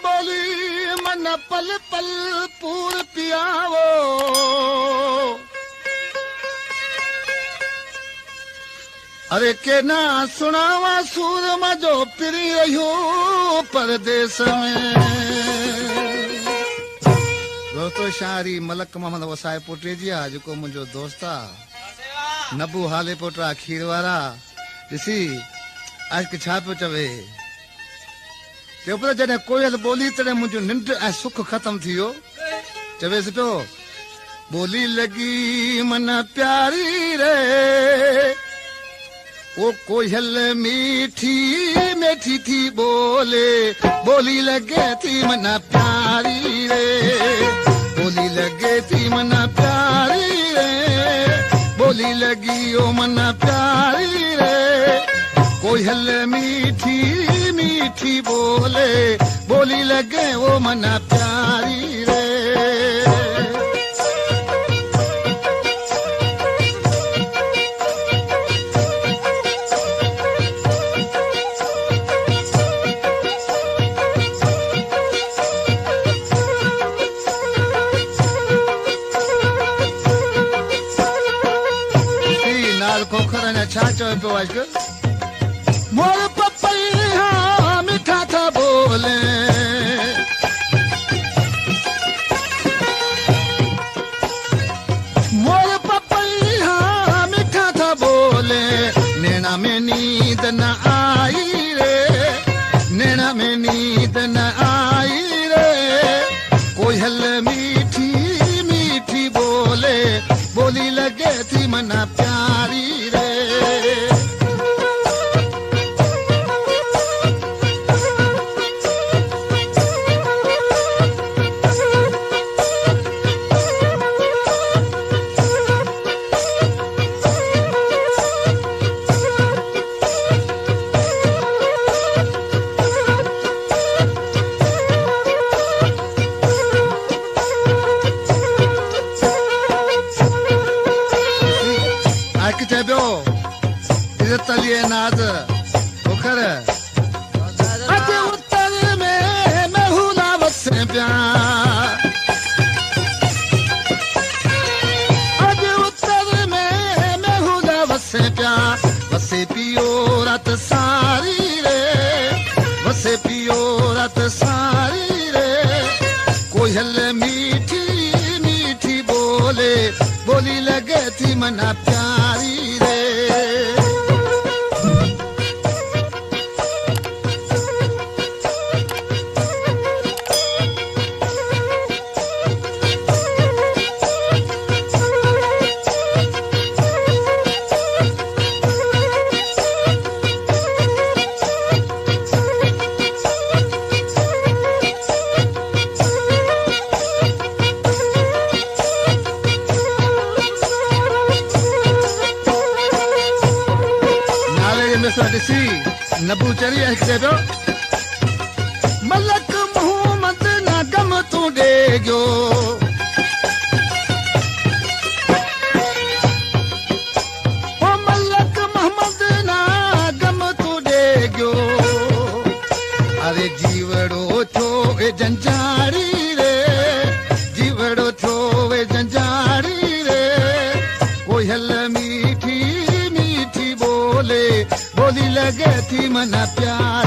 बोली मन पल पल पूर पियावो अरे के ना सुनावा सूरमा जो पिरी रहियो परदेस में। दोस्तों शायरी मलक मोहम्मद वसाए पोटेजिया जो मुझो दोस्त आ नबू हाले पोटरा खीर वारा ॾिसी आज के छा पियो चवे पर जॾहिं कोयल बोली तॾहिं मुंहिंजो निंड ऐं सुख ख़त्म थी वियो। चवेसि पियो बोली लगी मन प्यारी रे वो कोयल मीठी मीठी थी बोले बोली लगे थी मन प्यारी रे बोली लगे थी मन प्यारी रे बोली लगी ओ मन प्यारी रे कोयल मीठी मीठी बोले बोली लगे वो मन प्यारी रे। नाल खोखर ने छा चवे पियो अॼुकल्ह मोर पपैया मीठा था बोले मोर पपैया मीठा था बोले नैना में नींद न आई रे नैना में नींद न आई रे कोयल मीठी मीठी बोले बोली लगे थी मन प्यारी रे। तलिए नाज खोखर अज उत्तर में महूला वसे प्या अज उत्तर में महूला वसे प्या वसे पियो रात सारी रे वसे पियो रात सारी रे कोयल मीठी मीठी बोले बोली लगे थी मना प्यारी रे। नबू चरी पियो मलक मोहम्मद ना गम तू ॾेजो ओ मलक मोहम्मद ना गम तू ॾेजो अरे जीवड़ो थो ए जंजारी रे जीवड़ो थो ए जंजारी रे कोयल मीठी मीठी बोले बोली लगे थी मन प्यार